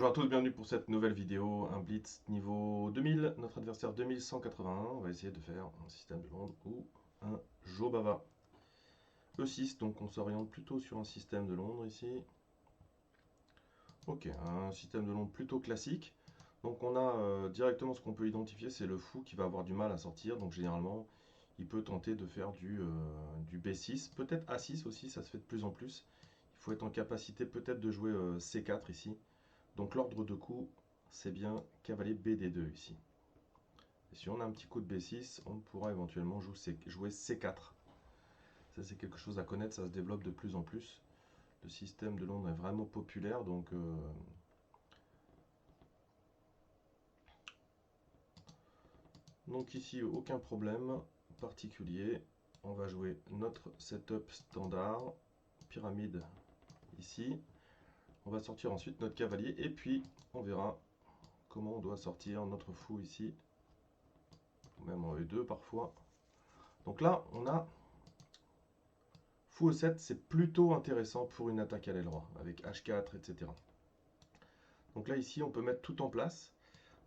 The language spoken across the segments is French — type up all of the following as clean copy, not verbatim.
Bonjour à tous, bienvenue pour cette nouvelle vidéo, un blitz niveau 2000, notre adversaire 2181, on va essayer de faire un système de Londres ou un Jobava. E6, donc on s'oriente plutôt sur un système de Londres ici. Ok, un système de Londres plutôt classique. Donc on a directement ce qu'on peut identifier, c'est le fou qui va avoir du mal à sortir, donc généralement il peut tenter de faire du B6, peut-être A6 aussi, ça se fait de plus en plus. Il faut être en capacité peut-être de jouer C4 ici. Donc l'ordre de coups, c'est bien cavalier BD2 ici. Et si on a un petit coup de B6, on pourra éventuellement jouer C4. Ça c'est quelque chose à connaître, ça se développe de plus en plus. Le système de Londres est vraiment populaire, donc ici aucun problème particulier. On va jouer notre setup standard, pyramide ici. On va sortir ensuite notre cavalier et puis on verra comment on doit sortir notre fou ici, même en E2 parfois. Donc là, on a fou E7, c'est plutôt intéressant pour une attaque à l'aile roi, avec H4, etc. Donc là, ici, on peut mettre tout en place.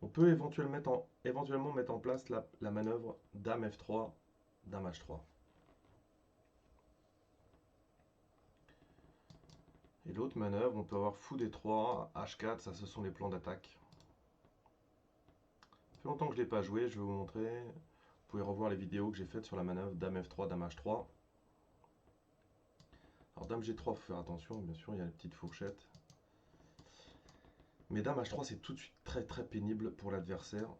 On peut éventuellement mettre en place la manœuvre Dame F3, Dame H3. Et l'autre manœuvre, on peut avoir fou D3, H4, ça ce sont les plans d'attaque. Ça fait longtemps que je ne l'ai pas joué, je vais vous montrer. Vous pouvez revoir les vidéos que j'ai faites sur la manœuvre Dame F3, Dame H3. Alors Dame G3, il faut faire attention, bien sûr, il y a les petites fourchettes. Mais Dame H3, c'est tout de suite très très pénible pour l'adversaire.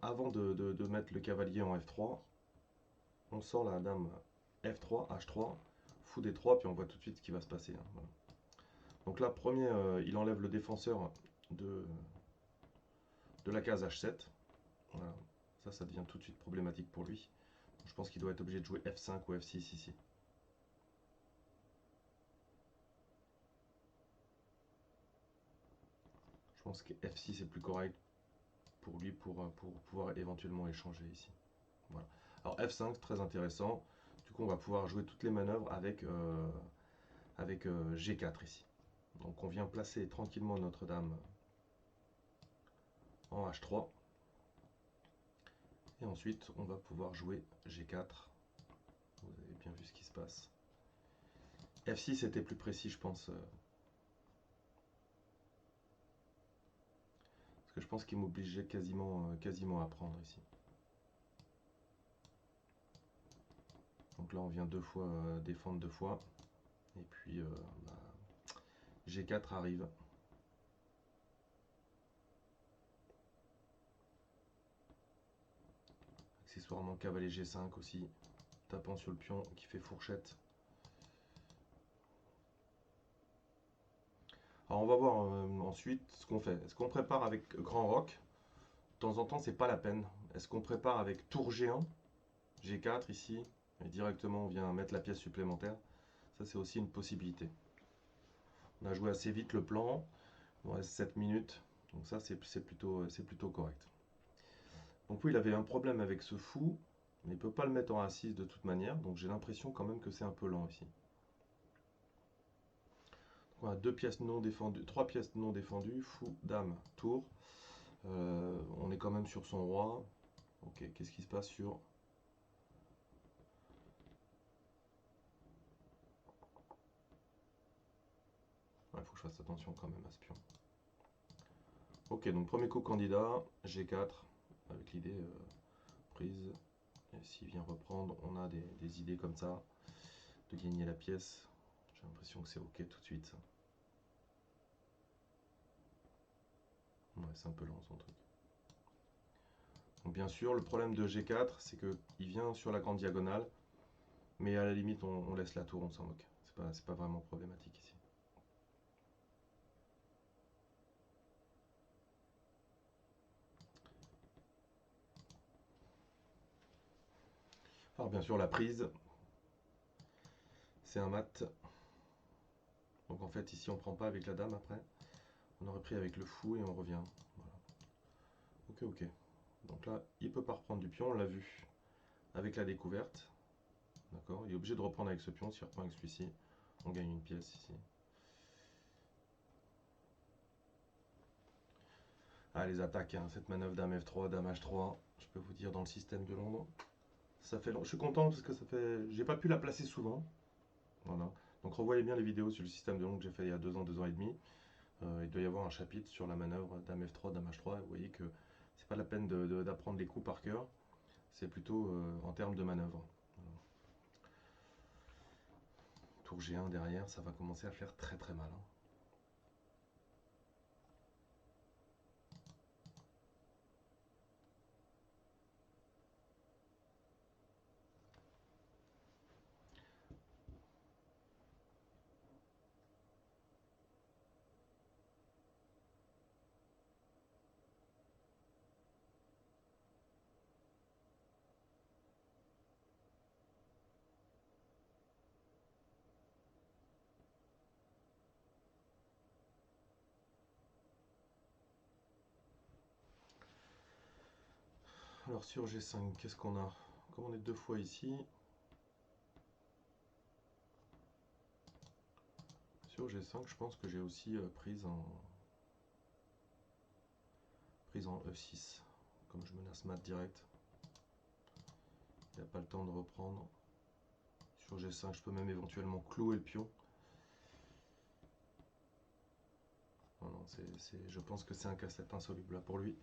Avant de mettre le cavalier en F3, on sort la Dame F3, H3, fou D3, puis on voit tout de suite ce qui va se passer. Hein, voilà. Donc là, premier, il enlève le défenseur de la case H7. Voilà. Ça devient tout de suite problématique pour lui. Je pense qu'il doit être obligé de jouer F5 ou F6 ici. Je pense que F6 est plus correct pour lui pour pouvoir éventuellement échanger ici. Voilà. Alors F5, très intéressant. Du coup, on va pouvoir jouer toutes les manœuvres avec G4 ici. Donc on vient placer tranquillement Notre-Dame en H3. Et ensuite, on va pouvoir jouer G4. Vous avez bien vu ce qui se passe. F6 était plus précis, je pense. Parce que je pense qu'il m'obligeait quasiment à prendre ici. Donc là, on vient deux fois défendre deux fois. Et puis, G4 arrive. Accessoirement, cavalier G5 aussi. Tapant sur le pion qui fait fourchette. Alors on va voir ensuite ce qu'on fait. Est-ce qu'on prépare avec grand roc? De temps en temps, c'est pas la peine. Est-ce qu'on prépare avec tour G1, G4 ici, et directement on vient mettre la pièce supplémentaire? Ça, c'est aussi une possibilité. On a joué assez vite le plan. Il nous reste 7 minutes. Donc ça, c'est plutôt correct. Donc oui, il avait un problème avec ce fou, mais il ne peut pas le mettre en A6 de toute manière. Donc j'ai l'impression quand même que c'est un peu lent ici. Voilà, deux pièces non défendues, trois pièces non défendues, fou, dame, tour. On est quand même sur son roi. Ok, qu'est-ce qui se passe sur... Il faut que je fasse attention quand même à ce pion. Ok, donc premier coup candidat, G4, avec l'idée prise. Et s'il vient reprendre, on a des idées comme ça, de gagner la pièce. J'ai l'impression que c'est ok tout de suite. Ouais, c'est un peu lent son truc. Donc bien sûr, le problème de G4, c'est qu'il vient sur la grande diagonale, mais à la limite, on laisse la tour, on s'en moque. C'est pas vraiment problématique ici. Alors bien sûr, la prise, c'est un mat. Donc en fait, ici, on prend pas avec la dame après. On aurait pris avec le fou et on revient. Voilà. Ok, ok. Donc là, il peut pas reprendre du pion, on l'a vu avec la découverte. D'accord. Il est obligé de reprendre avec ce pion. S'il reprend avec celui-ci, on gagne une pièce ici. Ah, les attaques, hein, cette manœuvre dame F3, dame H3, je peux vous dire dans le système de Londres. Ça fait long. Je suis content parce que ça fait. J'ai pas pu la placer souvent. Voilà. Donc revoyez bien les vidéos sur le système de Londres que j'ai fait il y a 2 ans et demi. Il doit y avoir un chapitre sur la manœuvre dame F3, dame H3. Et vous voyez que c'est pas la peine d'apprendre les coups par cœur. C'est plutôt en termes de manœuvre. Voilà. Tour G1 derrière, ça va commencer à faire très très mal, hein. Alors sur G5, qu'est-ce qu'on a? Comme on est 2 fois ici, sur G5, je pense que j'ai aussi prise en E6. Comme je menace mat direct, il n'y a pas le temps de reprendre. Sur G5, je peux même éventuellement clouer le pion. Non, non, je pense que c'est un casse-tête insoluble là pour lui.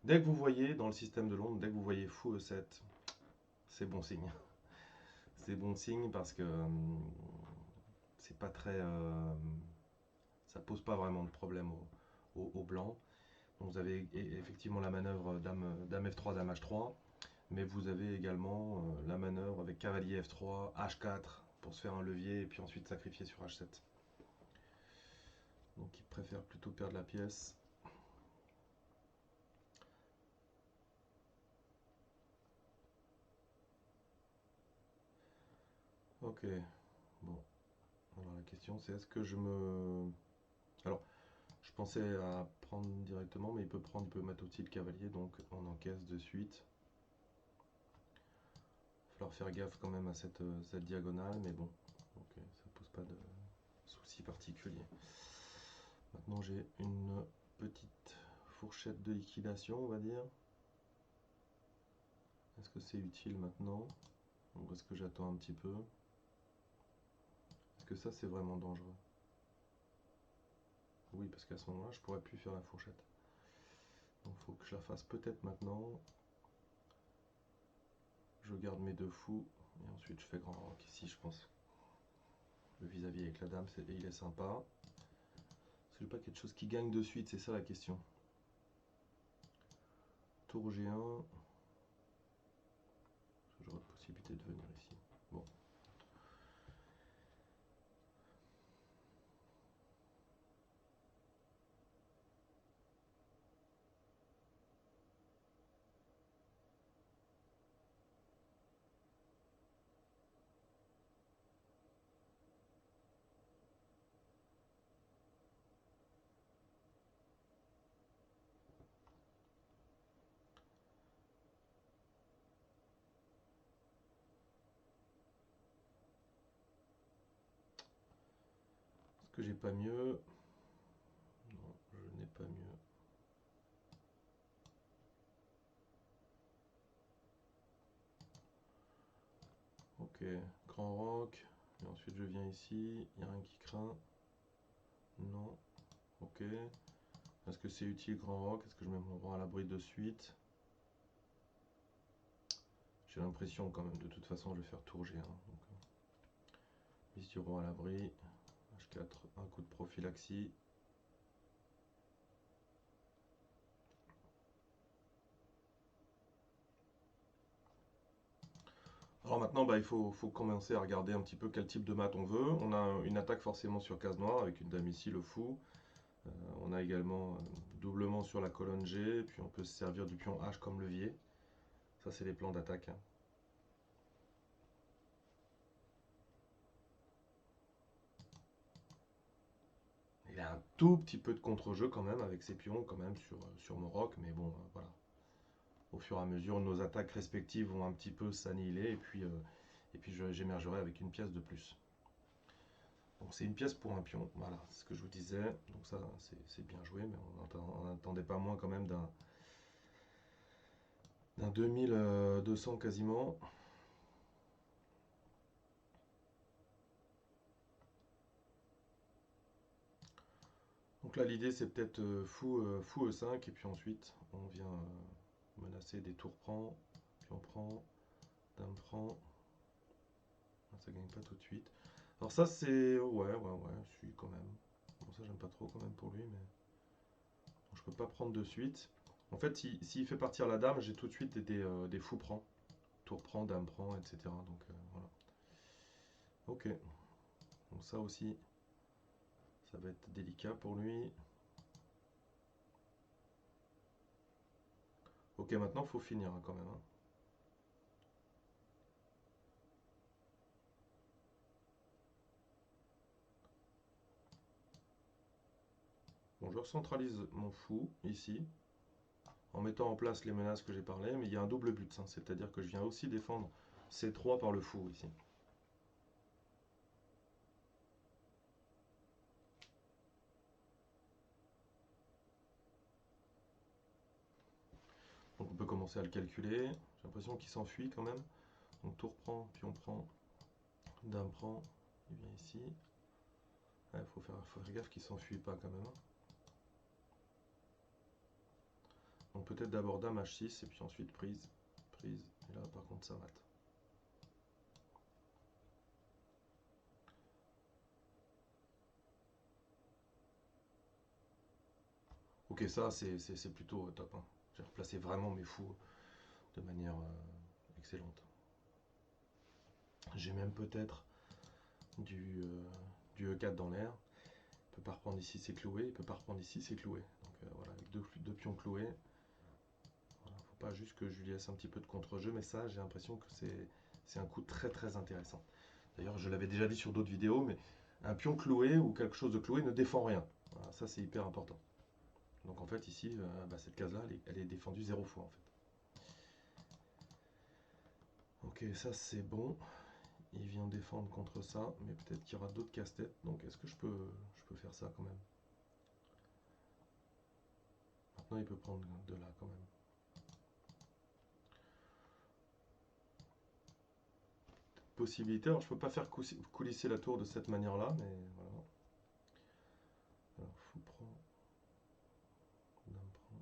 Dès que vous voyez dans le système de Londres, dès que vous voyez fou E7, c'est bon signe. C'est bon signe parce que c'est pas très. Ça pose pas vraiment de problème au blanc. Donc vous avez effectivement la manœuvre dame F3, dame H3, mais vous avez également la manœuvre avec cavalier F3, H4 pour se faire un levier et puis ensuite sacrifier sur H7. Donc il préfère plutôt perdre la pièce. Ok, bon. Alors la question c'est est-ce que je me... Alors, je pensais à prendre directement, mais il peut mettre aussi le cavalier, donc on encaisse de suite. Il va falloir faire gaffe quand même à cette diagonale, mais bon, ok, ça pose pas de souci particulier. Maintenant j'ai une petite fourchette de liquidation, on va dire. Est-ce que c'est utile maintenant? Ou est-ce que j'attends un petit peu? Est-ce que ça c'est vraiment dangereux? Oui, parce qu'à ce moment-là, je pourrais plus faire la fourchette. Donc il faut que je la fasse peut-être maintenant. Je garde mes 2 fous et ensuite je fais grand rock ici, je pense. Le vis-à-vis avec la dame, il est sympa. C'est pas quelque chose qui gagne de suite, c'est ça la question. Tour G1. J'aurais possibilité de venir ici. Bon. Est-ce que j'ai pas mieux? Non, je n'ai pas mieux. Ok, grand rock. Et ensuite je viens ici. Il n'y a rien qui craint. Non. Ok. Est-ce que c'est utile grand rock? Est-ce que je mets mon roi à l'abri de suite? J'ai l'impression quand même, de toute façon je vais faire tour G1. Donc, mise du roi à l'abri. H4, un coup de prophylaxie. Alors maintenant, bah, il faut commencer à regarder un petit peu quel type de mat on veut. On a une attaque forcément sur case noire avec une dame ici, le fou. On a également doublement sur la colonne G, puis on peut se servir du pion H comme levier. Ça, c'est les plans d'attaque, hein. Il a un tout petit peu de contre-jeu quand même avec ses pions quand même sur mon roc, mais bon, voilà. Au fur et à mesure, nos attaques respectives vont un petit peu s'annihiler et puis j'émergerai avec une pièce de plus. Bon, c'est une pièce pour un pion, voilà, c'est ce que je vous disais. Donc ça, c'est bien joué, mais on n'attendait pas moins quand même d'un 2200 quasiment. Donc là, l'idée, c'est peut-être fou E5, et puis ensuite, on vient menacer des tours prend, pion prend, dame prend. Ça gagne pas tout de suite. Alors ça, c'est... Ouais, je suis quand même. Bon, ça, j'aime pas trop quand même pour lui, mais... Donc, je peux pas prendre de suite. En fait, s'il fait partir la dame, j'ai tout de suite des fous prend. Tour prend, dame prend, etc. Donc voilà. Ok. Donc ça aussi, ça va être délicat pour lui. Ok, maintenant, faut finir hein, quand même. Hein. Bon, je recentralise mon fou ici, en mettant en place les menaces que j'ai parlé, mais il y a un double but, hein, c'est-à-dire que je viens aussi défendre C3 par le fou ici. Donc on peut commencer à le calculer. J'ai l'impression qu'il s'enfuit quand même. Donc tour prend, pion prend, dame prend, il vient ici. Il faut faire gaffe qu'il s'enfuit pas quand même. Donc peut-être d'abord dame H6 et puis ensuite prise, prise. Et là par contre ça mate. Ok, ça c'est plutôt top. Hein. J'ai replacé vraiment mes fous de manière excellente. J'ai même peut-être du E4 dans l'air. Il peut pas reprendre ici, c'est cloué. Il peut pas reprendre ici, c'est cloué. Donc voilà, avec deux pions cloués. Voilà, faut pas juste que je lui laisse un petit peu de contre-jeu, mais ça, j'ai l'impression que c'est un coup très très intéressant. D'ailleurs, je l'avais déjà dit sur d'autres vidéos, mais un pion cloué ou quelque chose de cloué ne défend rien. Voilà, ça, c'est hyper important. Donc en fait, ici, cette case-là, elle est défendue 0 fois en fait. Ok, ça c'est bon. Il vient défendre contre ça, mais peut-être qu'il y aura d'autres casse-têtes. Donc est-ce que je peux faire ça quand même? Maintenant, il peut prendre de là quand même. Possibilité. Alors, je peux pas faire coulisser la tour de cette manière-là, mais voilà. Alors, fou prend, dame prend,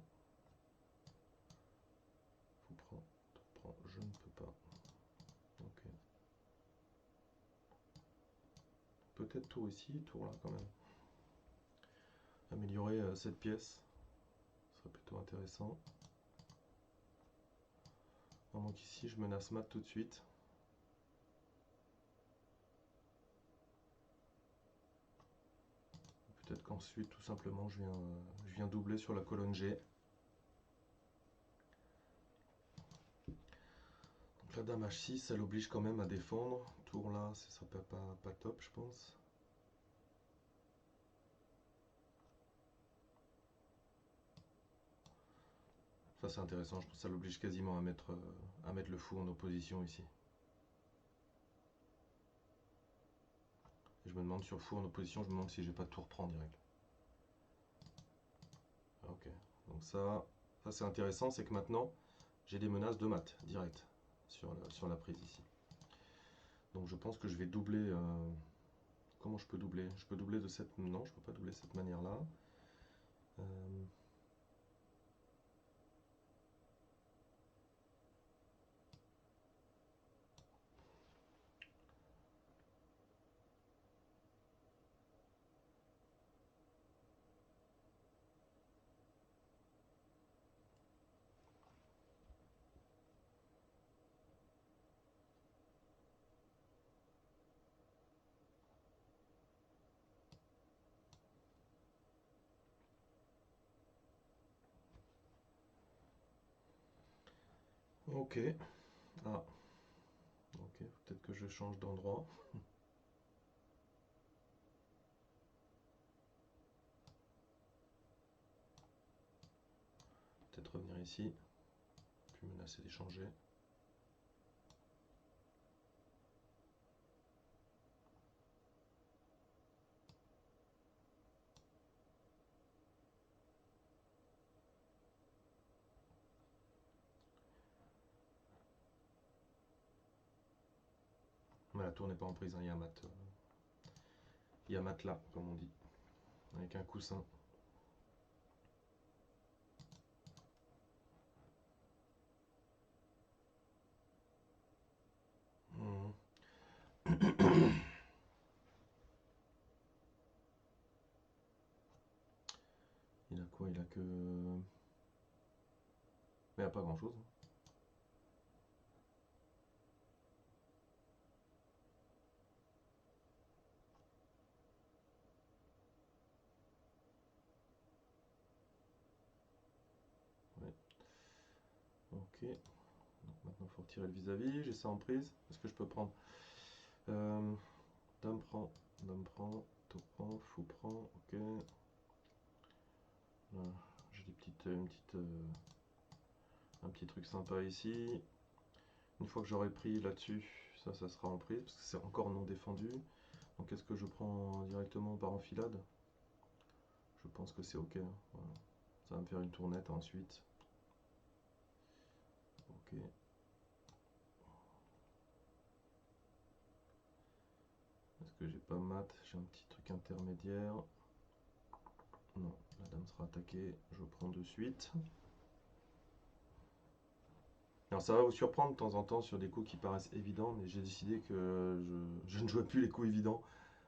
fou prend, tour prend. Je ne peux pas. Ok. Peut-être tour ici, tour là quand même. Améliorer cette pièce, ce serait plutôt intéressant. Donc ici, je menace mat tout de suite. Peut-être qu'ensuite, tout simplement, je viens doubler sur la colonne G. Donc la dame H6, elle oblige quand même à défendre. Tour là, ce serait pas top, je pense. Ça c'est intéressant, je pense que ça l'oblige quasiment à mettre le fou en opposition ici. Et je me demande sur fou en opposition, je me demande si j'ai pas tour prend direct. Ok, donc ça c'est intéressant, c'est que maintenant j'ai des menaces de mat direct sur la prise ici. Donc je pense que je vais doubler. Comment je peux doubler? Je peux doubler de cette... Non, je peux pas doubler de cette manière-là. Ok. Ah. Ok, peut-être que je change d'endroit. Peut-être revenir ici. Puis menacer d'échanger. la tour n'est pas en prise, hein, il y a un mat. Il y a mat là, comme on dit. Avec un coussin. Mmh. Il a quoi? Il a que... Mais il n'y a pas grand chose. Ouais. Ok. Donc maintenant il faut retirer le vis-à-vis. J'ai ça en prise. Est-ce que je peux prendre dame prend, tour prend, fou prend. Ok. J'ai des petites, un petit truc sympa ici. Une fois que j'aurai pris là-dessus, ça sera en prise parce que c'est encore non défendu. Donc est-ce que je prends directement par enfilade? Je pense que c'est ok, hein. Voilà. Ça va me faire une tournette ensuite. Ok. Est-ce que j'ai pas mat? J'ai un petit truc intermédiaire. Non, la dame sera attaquée. Je prends de suite. Alors ça va vous surprendre de temps en temps sur des coups qui paraissent évidents, mais j'ai décidé que je ne jouais plus les coups évidents.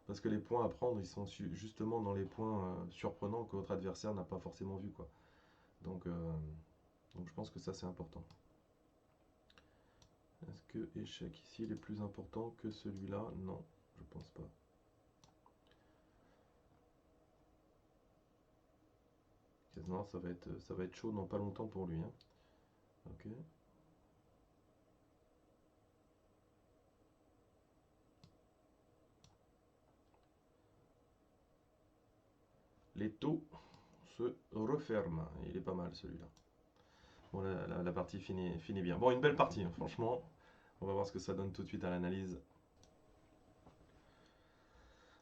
Parce que les points à prendre, ils sont justement dans les points surprenants que votre adversaire n'a pas forcément vu, quoi. Donc, donc je pense que ça c'est important. Est-ce que échec ici il est plus important que celui-là? Non, je pense pas. Non, ça va être chaud dans pas longtemps pour lui, hein. Ok. Les taux se referment. Il est pas mal celui-là. Bon, la partie finit bien. Bon, une belle partie, hein, franchement. On va voir ce que ça donne tout de suite à l'analyse.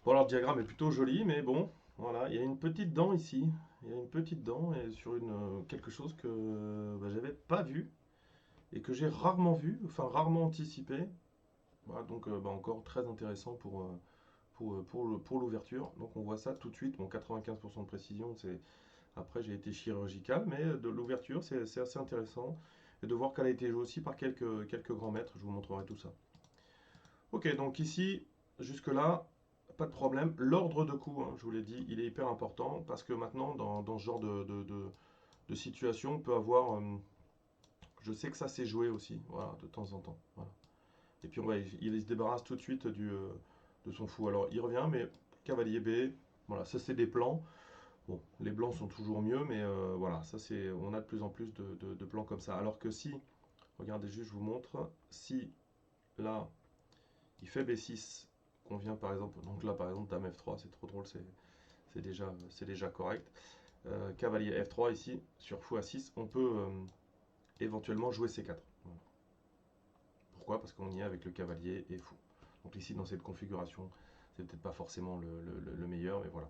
Bon, alors le diagramme est plutôt joli, mais bon, voilà, il y a une petite dent ici. Il y a une petite dent et sur quelque chose que bah, j'avais pas vu et que j'ai rarement vu, enfin rarement anticipé. Voilà, donc bah, encore très intéressant pour l'ouverture. Donc on voit ça tout de suite. Bon, 95% de précision, c'est après j'ai été chirurgical, mais de l'ouverture, c'est assez intéressant. Et de voir qu'elle a été jouée aussi par quelques grands maîtres. Je vous montrerai tout ça. Ok, donc ici, jusque-là, pas de problème. L'ordre de coups, hein, je vous l'ai dit, il est hyper important parce que maintenant, dans ce genre de situation, on peut avoir. Je sais que ça s'est joué aussi, voilà, de temps en temps. Voilà. Et puis ouais, il se débarrasse tout de suite de son fou. Alors il revient, mais cavalier B, voilà, ça c'est des plans. Bon, les blancs sont toujours mieux, mais voilà, ça c'est, on a de plus en plus de plans comme ça. Alors que si, regardez juste, je vous montre, si là, il fait B6, qu'on vient par exemple, donc là par exemple, dame F3, c'est trop drôle, c'est déjà correct. Cavalier F3 ici, sur fou A6, on peut éventuellement jouer C4. Voilà. Pourquoi? Parce qu'on y est avec le cavalier et fou. Donc ici, dans cette configuration, c'est peut-être pas forcément le meilleur, mais voilà.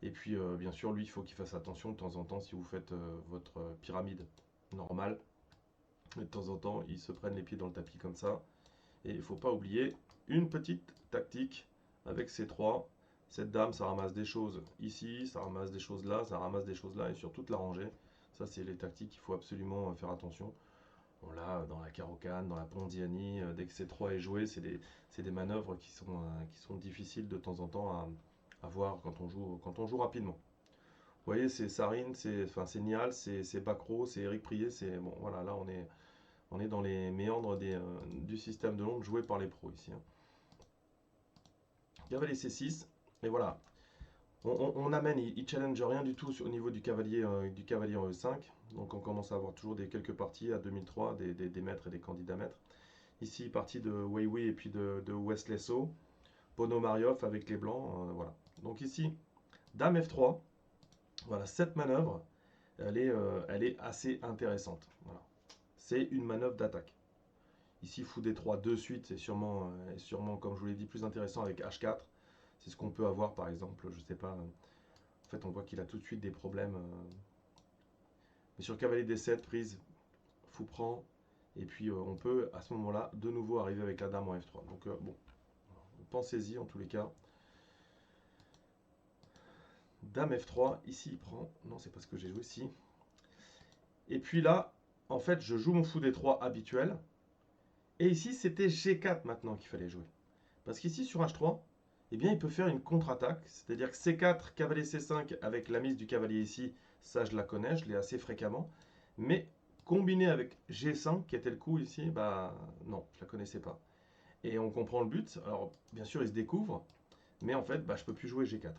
Et puis, bien sûr, lui, il faut qu'il fasse attention de temps en temps si vous faites votre pyramide normale. De temps en temps, ils se prennent les pieds dans le tapis comme ça. Et il ne faut pas oublier une petite tactique avec ces trois. Cette dame, ça ramasse des choses ici, ça ramasse des choses là, ça ramasse des choses là, et sur toute la rangée. Ça, c'est les tactiques qu'il faut absolument faire attention. Bon, là, dans la carocane, dans la pondiani, dès que ces trois est joué, c'est des manœuvres qui sont difficiles de temps en temps à voir quand on joue rapidement. Vous voyez, c'est Sarine, c'est Nial, c'est Bacro, c'est Eric Prier, c'est bon, voilà, là on est dans les méandres du système de Londres joué par les pros ici, hein. Cavalier C6, et voilà. On amène, il challenge rien du tout au niveau du cavalier en E5. Donc on commence à avoir toujours quelques parties à 2003, des maîtres et des candidats maîtres. Ici, partie de Wei Wei et puis de Wesley So. Ponomaryov avec les blancs, voilà. Donc ici, dame F3, voilà, cette manœuvre, elle est assez intéressante. Voilà. C'est une manœuvre d'attaque. Ici, fou D3 de suite, c'est sûrement, comme je vous l'ai dit, plus intéressant avec H4. C'est ce qu'on peut avoir, par exemple, je sais pas. En fait, on voit qu'il a tout de suite des problèmes. Mais sur cavalier D7, prise, fou prend. Et puis, on peut, à ce moment-là, de nouveau arriver avec la dame en F3. Donc, bon, pensez-y en tous les cas. Dame F3, ici il prend. Non, c'est pas ce que j'ai joué ici. Et puis là, en fait, je joue mon fou D3 habituel. Et ici, c'était G4 maintenant qu'il fallait jouer. Parce qu'ici, sur H3, eh bien, il peut faire une contre-attaque. C'est-à-dire que C4, cavalier C5, avec la mise du cavalier ici, ça, je la connais, je l'ai assez fréquemment. Mais combiné avec G5, qui était le coup ici, bah non, je la connaissais pas. Et on comprend le but. Alors, bien sûr, il se découvre. Mais en fait, bah, je peux plus jouer G4.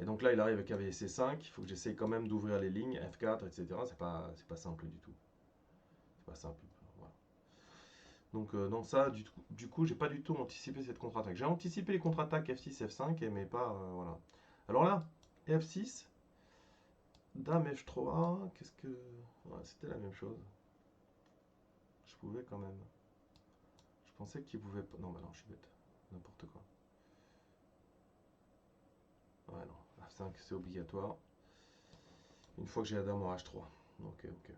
Et donc là, il arrive avec cavalier C5. Il faut que j'essaye quand même d'ouvrir les lignes, F4, etc. C'est pas simple du tout. C'est pas simple. Voilà. Donc non, ça, du coup, j'ai pas du tout anticipé cette contre-attaque. J'ai anticipé les contre-attaques F6, F5, mais pas, voilà. Alors là, F6, Dame F3, qu'est-ce que... Ouais, c'était la même chose. Je pouvais quand même. Je pensais qu'il pouvait pas... Non, bah non, je suis bête. N'importe quoi. Ouais, non. F5, c'est obligatoire. Une fois que j'ai la dame en H3. Ok, ok.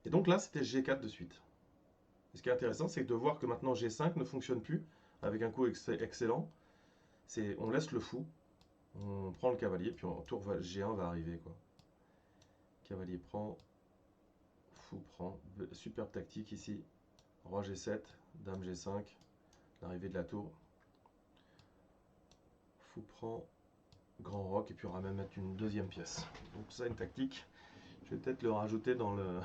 Et donc là, c'était G4 de suite. Et ce qui est intéressant, c'est de voir que maintenant G5 ne fonctionne plus avec un coup excellent. On laisse le fou, on prend le cavalier, puis en tour G1 va arriver, quoi. Cavalier prend, fou prend, superbe tactique ici. Roi G7, dame G5, l'arrivée de la tour. Fou prend, grand roc, et puis on va même mettre une deuxième pièce. Donc ça, une tactique. Je vais peut-être le rajouter dans le,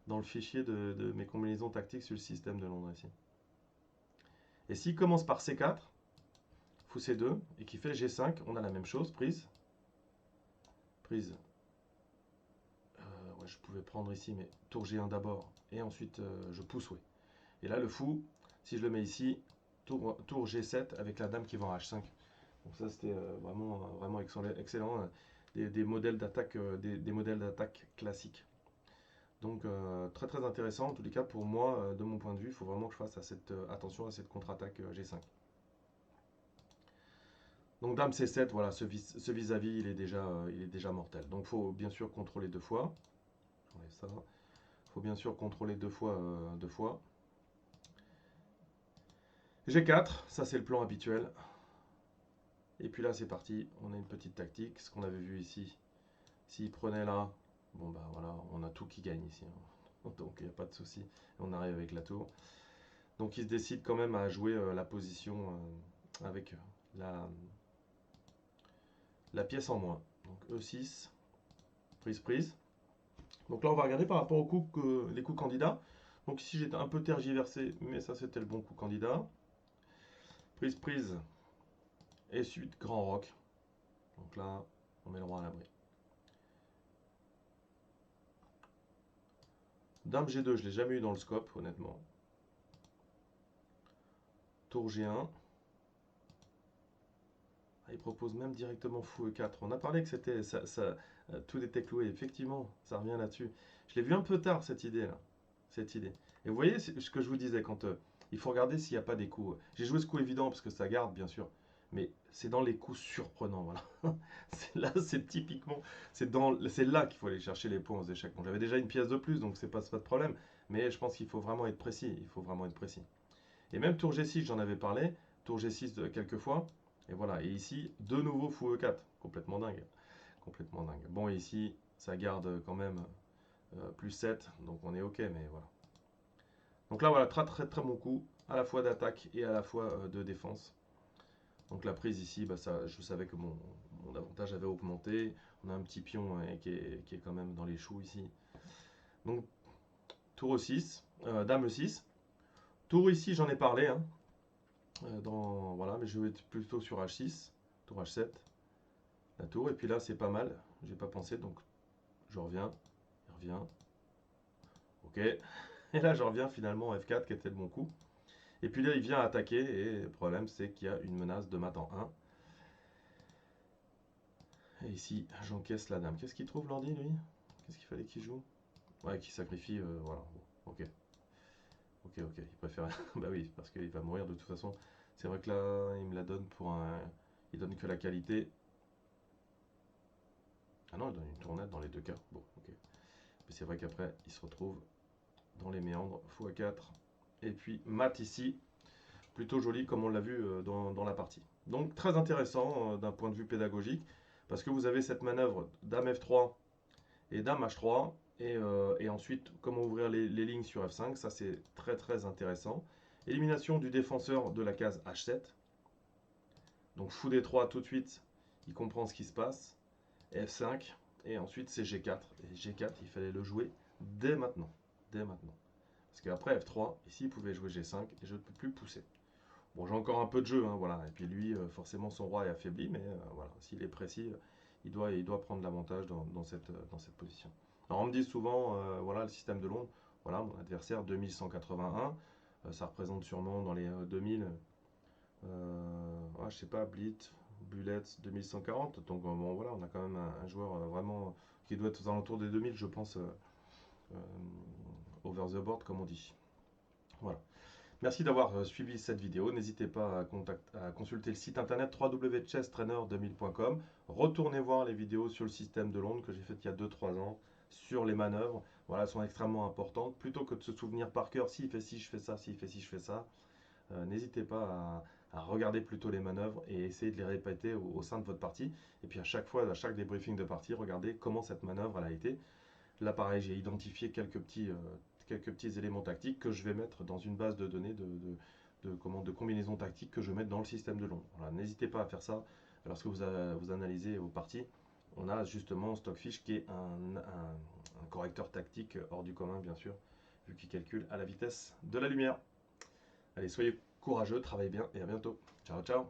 dans le fichier de mes combinaisons tactiques sur le système de Londres ici. Et s'il commence par C4, fou C2, et qui fait G5, on a la même chose, prise. Prise. Ouais, je pouvais prendre ici, mais tour G1 d'abord, et ensuite je pousse, oui. Et là, le fou, si je le mets ici, tour G7 avec la dame qui va en H5. Donc ça, c'était vraiment excellent. Des modèles d'attaque des modèles d'attaque classiques. Donc très très intéressant. En tous les cas, pour moi, de mon point de vue, il faut vraiment que je fasse attention à cette contre-attaque G5. Donc dame C7, voilà, ce vis-à-vis, il est déjà mortel. Donc il faut bien sûr contrôler deux fois. J'enlève ça. Il faut bien sûr contrôler deux fois. G4, ça c'est le plan habituel. Et puis là c'est parti, on a une petite tactique, ce qu'on avait vu ici. S'il prenait là, bon bah voilà, on a tout qui gagne ici. Donc il n'y a pas de souci. On arrive avec la tour. Donc il se décide quand même à jouer la position avec la pièce en moins. Donc E6, prise, prise. Donc là on va regarder par rapport aux coups les coups candidats. Donc ici j'étais un peu tergiversé, mais ça c'était le bon coup candidat. Prise, prise. Et suite, grand roc. Donc là, on met le roi à l'abri. Dame G2, je ne l'ai jamais eu dans le scope, honnêtement. Tour G1. Ah, il propose même directement fou E4. On a parlé que c'était tout était cloué. Effectivement, ça revient là-dessus. Je l'ai vu un peu tard, cette idée-là. Cette idée. Et vous voyez ce que je vous disais, quand il faut regarder s'il n'y a pas des coups. J'ai joué ce coup évident parce que ça garde, bien sûr. Mais c'est dans les coups surprenants, voilà. Là, c'est typiquement, c'est là qu'il faut aller chercher les points aux échecs. Bon, j'avais déjà une pièce de plus, donc c'est pas de problème. Mais je pense qu'il faut vraiment être précis. Il faut vraiment être précis. Et même tour G6, j'en avais parlé. Tour G6 quelques fois. Et voilà. Et ici, de nouveau fou E4. Complètement dingue. Complètement dingue. Bon, et ici, ça garde quand même plus 7. Donc on est OK, mais voilà. Donc là, voilà, très très très bon coup. À la fois d'attaque et à la fois de défense. Donc la prise ici, bah ça, je savais que mon avantage avait augmenté. On a un petit pion qui est quand même dans les choux ici. Donc tour E6, dame E6. Tour ici, j'en ai parlé. Hein, voilà, mais je vais être plutôt sur H6. Tour H7. La tour. Et puis là, c'est pas mal. J'ai pas pensé, donc je reviens. Il revient. Ok. Et là, je reviens finalement F4 qui était le bon coup. Et puis là, il vient attaquer. Et le problème, c'est qu'il y a une menace de mat en 1. Et ici, j'encaisse la dame. Qu'est-ce qu'il trouve, l'ordi, lui? Qu'est-ce qu'il fallait qu'il joue? Ouais, qu'il sacrifie, voilà. Bon, ok. Ok, ok. Il préfère... bah oui, parce qu'il va mourir de toute façon. C'est vrai que là, il me la donne pour un... Il donne que la qualité. Ah non, il donne une tournette dans les deux cas. Bon, ok. Mais c'est vrai qu'après, il se retrouve dans les méandres. Fou à 4. et puis mat ici, plutôt joli comme on l'a vu dans la partie. Donc très intéressant d'un point de vue pédagogique, parce que vous avez cette manœuvre dame F3 et dame H3, et ensuite comment ouvrir les lignes sur F5, ça c'est très intéressant. Élimination du défenseur de la case H7, donc fou D3 tout de suite, il comprend ce qui se passe, F5, et ensuite c'est G4, et G4 il fallait le jouer dès maintenant, parce qu'après F3, ici il pouvait jouer G5, et je ne peux plus pousser. Bon, j'ai encore un peu de jeu, hein, voilà. Et puis lui, forcément, son roi est affaibli, mais voilà, s'il est précis, il doit prendre l'avantage dans cette position. Alors, on me dit souvent, voilà, le système de Londres, voilà, mon adversaire 2181, ça représente sûrement dans les 2000, je sais pas, Blitz, Bullets 2140. Donc, bon, voilà, on a quand même un joueur vraiment qui doit être aux alentours des 2000, je pense, over the board, comme on dit. Voilà. Merci d'avoir suivi cette vidéo. N'hésitez pas à consulter le site internet www.chesstrainer2000.com. Retournez voir les vidéos sur le système de Londres que j'ai fait il y a 2-3 ans, sur les manœuvres. Voilà, elles sont extrêmement importantes. Plutôt que de se souvenir par cœur, s'il fait ci, je fais ça, s'il fait ci, je fais ça. N'hésitez pas à regarder plutôt les manœuvres et essayer de les répéter au sein de votre partie. Et puis à chaque fois, à chaque débriefing de partie, regardez comment cette manœuvre elle a été. Là, pareil, j'ai identifié quelques petits éléments tactiques que je vais mettre dans une base de données de combinaisons tactiques que je vais mettre dans le système de Londres. Voilà, n'hésitez pas à faire ça lorsque vous analysez vos parties. On a justement Stockfish qui est un correcteur tactique hors du commun, bien sûr, vu qu'il calcule à la vitesse de la lumière. Allez, soyez courageux, travaillez bien et à bientôt. Ciao, ciao.